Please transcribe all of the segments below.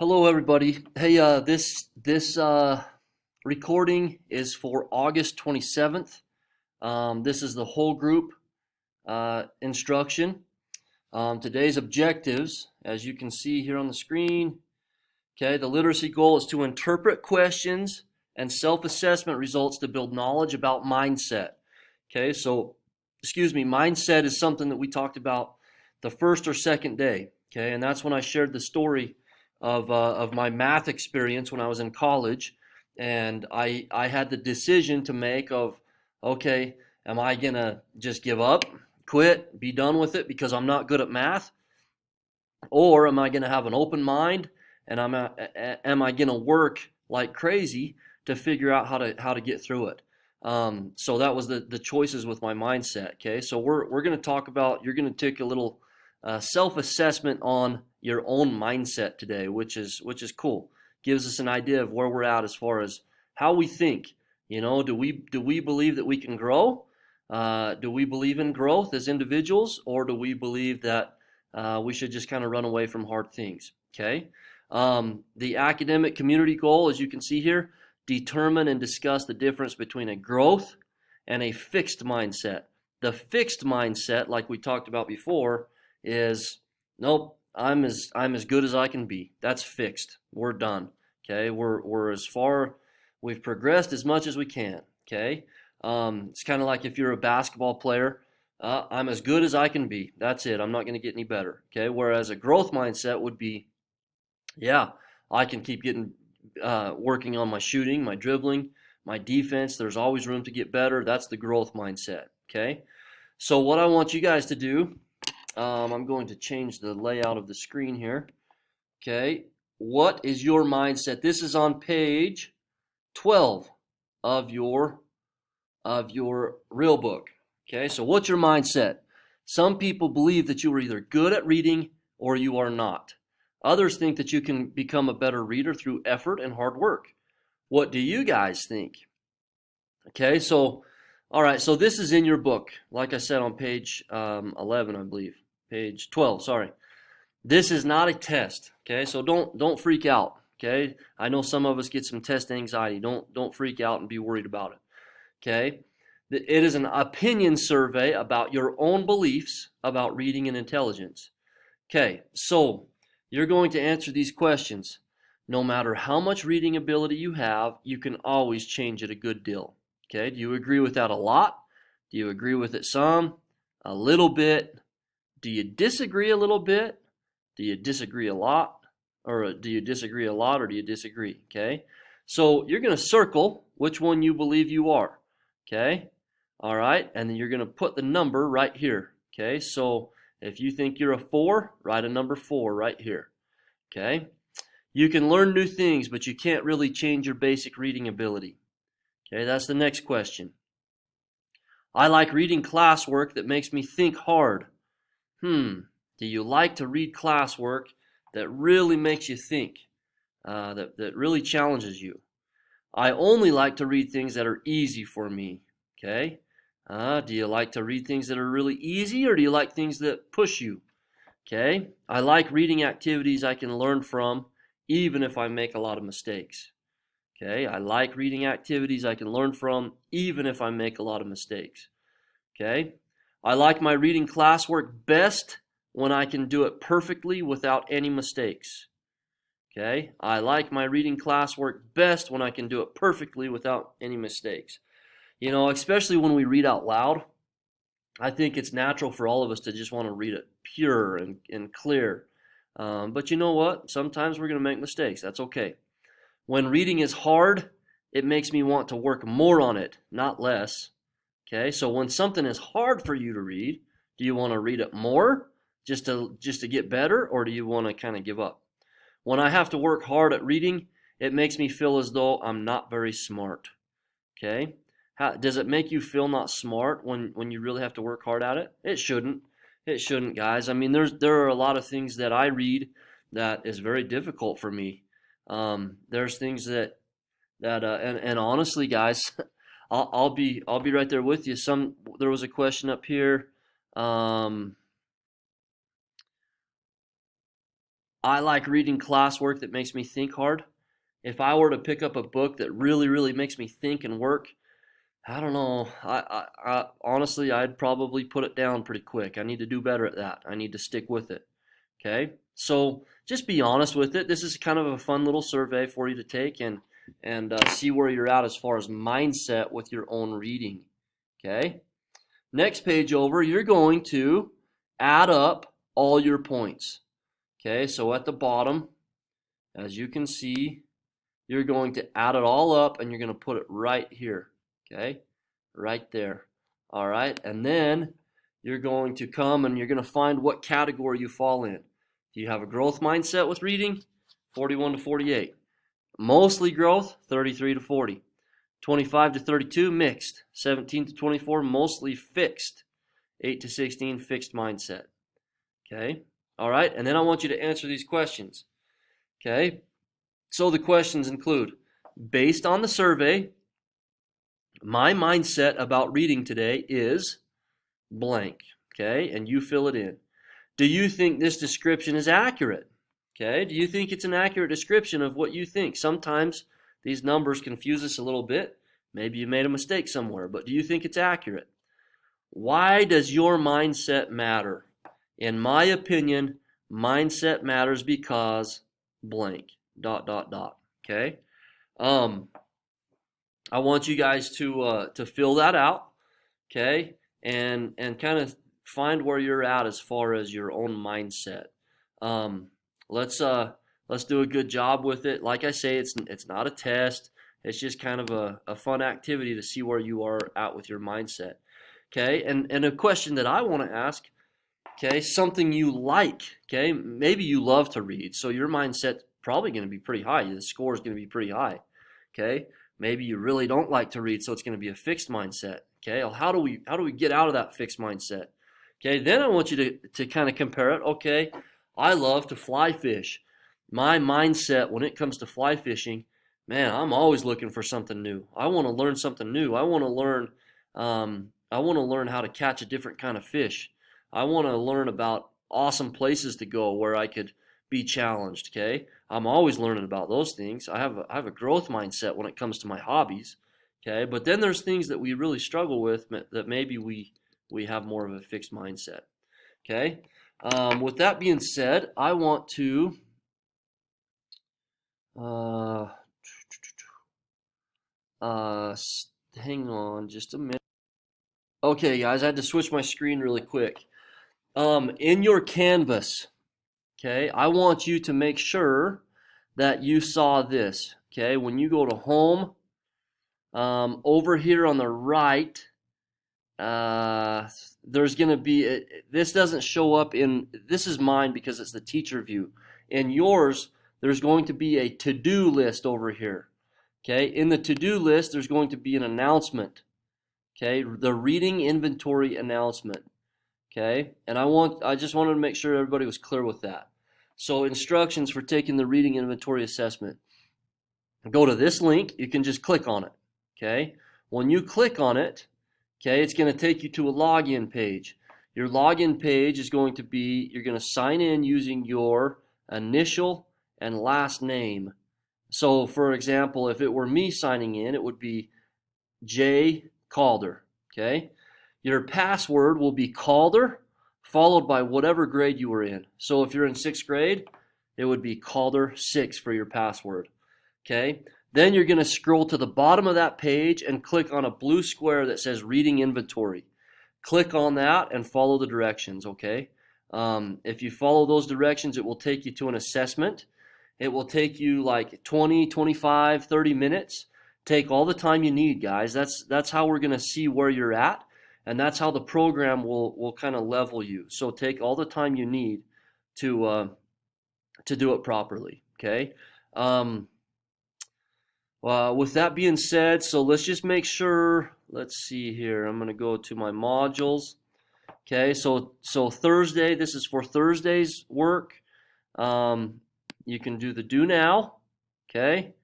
Hello, everybody. Hey, this recording is for August 27th. This is the whole group instruction. Today's objectives, as you can see here on the screen. Okay, the literacy goal is to interpret questions and self-assessment results to build knowledge about mindset. Okay, so mindset is something that we talked about the first or second day. Okay, and that's when I shared the story of my math experience when I was in college, and I had the decision to make of, okay, am I gonna just give up, quit, be done with it because I'm not good at math, or am I gonna have an open mind and am I gonna work like crazy to figure out how to get through it? So that was the choices with my mindset. Okay, so we're gonna talk about, you're gonna take a little self-assessment on your own mindset today, which is cool. Gives us an idea of where we're at as far as how we think. You know, do we believe that we can grow? Do we believe in growth as individuals, or do we believe that we should just kind of run away from hard things? Okay. The academic community goal, as you can see here, determine and discuss the difference between a growth and a fixed mindset. The fixed mindset, like we talked about before, is nope, I'm as good as I can be. That's fixed. We're done. Okay, we're as far, we've progressed as much as we can. Okay, it's kind of like if you're a basketball player. I'm as good as I can be. That's it. I'm not going to get any better. Okay, whereas a growth mindset would be, yeah, I can keep getting working on my shooting, my dribbling, my defense. There's always room to get better. That's the growth mindset. Okay, so what I want you guys to do, I'm going to change the layout of the screen here. Okay, what is your mindset? This is on page 12 of your real book. Okay, so what's your mindset? Some people believe that you are either good at reading or you are not. Others think that you can become a better reader through effort and hard work. What do you guys think? Okay, so all right, so this is in your book, like I said, on page 11, I believe, page 12. Sorry, this is not a test. Okay, so don't freak out. Okay, I know some of us get some test anxiety. Don't freak out and be worried about it. Okay, it is an opinion survey about your own beliefs about reading and intelligence. Okay, so you're going to answer these questions. No matter how much reading ability you have, you can always change it a good deal. Okay, do you agree with that a lot? Do you agree with it some? A little bit? Do you disagree a little bit? Do you disagree a lot? Or do you disagree a lot, or do you disagree? Okay, so you're going to circle which one you believe you are. Okay, all right, and then you're going to put the number right here. Okay, so if you think you're a 4, write a number 4 right here. Okay, you can learn new things, but you can't really change your basic reading ability. Okay, that's the next question. I like reading classwork that makes me think hard. Do you like to read classwork that really makes you think, that really challenges you? I only like to read things that are easy for me. Okay, do you like to read things that are really easy, or do you like things that push you? Okay, I like reading activities I can learn from, even if I make a lot of mistakes. Okay, I like reading activities I can learn from, even if I make a lot of mistakes. Okay, I like my reading classwork best when I can do it perfectly without any mistakes. Okay, I like my reading classwork best when I can do it perfectly without any mistakes. You know, especially when we read out loud, I think it's natural for all of us to just want to read it pure and clear. But you know what? Sometimes we're going to make mistakes. That's okay. When reading is hard, it makes me want to work more on it, not less. Okay, so when something is hard for you to read, do you want to read it more just to get better, or do you want to kind of give up? When I have to work hard at reading, it makes me feel as though I'm not very smart. Okay, does it make you feel not smart when you really have to work hard at it? It shouldn't. It shouldn't, guys. I mean, there are a lot of things that I read that is very difficult for me. There's things and honestly, guys, I'll be right there with you. There was a question up here. I like reading classwork that makes me think hard. If I were to pick up a book that really, really makes me think and work, I don't know. Honestly, I'd probably put it down pretty quick. I need to do better at that. I need to stick with it. Okay? So just be honest with it. This is kind of a fun little survey for you to take and see where you're at as far as mindset with your own reading. Okay? Next page over, you're going to add up all your points. Okay, so at the bottom, as you can see, you're going to add it all up and you're going to put it right here. Okay, right there. All right, and then you're going to come and you're going to find what category you fall in. Do you have a growth mindset with reading? 41 to 48. Mostly growth, 33 to 40. 25 to 32, mixed. 17 to 24, mostly fixed. 8 to 16, fixed mindset. Okay, all right, and then I want you to answer these questions. Okay, so the questions include, based on the survey, my mindset about reading today is blank. Okay, and you fill it in. Do you think this description is accurate? Okay, do you think it's an accurate description of what you think? Sometimes these numbers confuse us a little bit. Maybe you made a mistake somewhere, but do you think it's accurate? Why does your mindset matter? In my opinion, mindset matters because blank, ... Okay? I want you guys to fill that out, okay? And kind of find where you're at as far as your own mindset. Let's do a good job with it. Like I say, it's not a test. It's just kind of a fun activity to see where you are at with your mindset. Okay? And a question that I want to ask, okay, something you like, okay? Maybe you love to read, so your mindset's probably going to be pretty high. The score is going to be pretty high, okay? Maybe you really don't like to read, so it's going to be a fixed mindset, okay? Well, how do we get out of that fixed mindset? Okay, then I want you to kind of compare it. Okay, I love to fly fish. My mindset when it comes to fly fishing, man, I'm always looking for something new. I want to learn something new. I want to learn how to catch a different kind of fish. I want to learn about awesome places to go where I could be challenged, okay? I'm always learning about those things. I have a growth mindset when it comes to my hobbies, okay? But then there's things that we really struggle with that maybe we have more of a fixed mindset, okay? With that being said, I want to hang on just a minute. Okay, guys, I had to switch my screen really quick. In your canvas, okay, I want you to make sure that you saw this, okay? When you go to home, over here on the right, there's going to be, this doesn't show up in, this is mine because it's the teacher view. In yours, there's going to be a to-do list over here, okay? In the to-do list, there's going to be an announcement, okay? The reading inventory announcement. Okay, and I just wanted to make sure everybody was clear with that. So instructions for taking the reading inventory assessment. Go to this link, you can just click on it. Okay, when you click on it, okay, it's going to take you to a login page. Your login page is going to be, you're going to sign in using your initial and last name. So for example, if it were me signing in, it would be J. Calder. Okay. Your password will be Calder, followed by whatever grade you were in. So if you're in 6th grade, it would be Calder6 for your password. Okay? Then you're going to scroll to the bottom of that page and click on a blue square that says Reading Inventory. Click on that and follow the directions, okay? If you follow those directions, it will take you to an assessment. It will take you like 20, 25, 30 minutes. Take all the time you need, guys. That's how we're going to see where you're at. And that's how the program will kind of level you. So take all the time you need to do it properly. Okay. With that being said, so let's just make sure. Let's see here. I'm going to go to my modules. Okay. So Thursday. This is for Thursday's work. You can do the do now. Okay.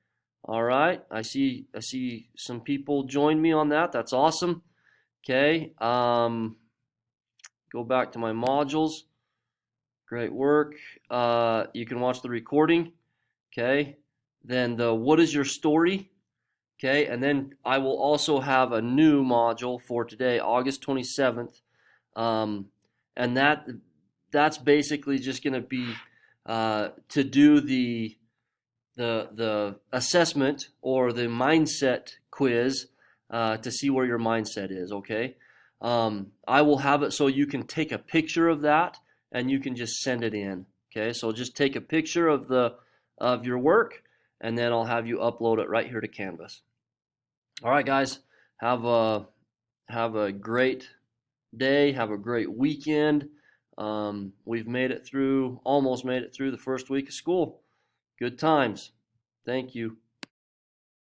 All right. I see some people join me on that. That's awesome. Okay, go back to my modules. Great work. You can watch the recording. Okay. Then the what is your story? Okay. And then I will also have a new module for today, August 27th. Um, and that's basically just going to be to do the assessment or the mindset quiz to see where your mindset is. Okay, I will have it so you can take a picture of that and you can just send it in. Okay, so just take a picture of your work, and then I'll have you upload it right here to Canvas. All right, guys, have a great day. Have a great weekend. We've made it through, almost made it through the first week of school. Good times. Thank you.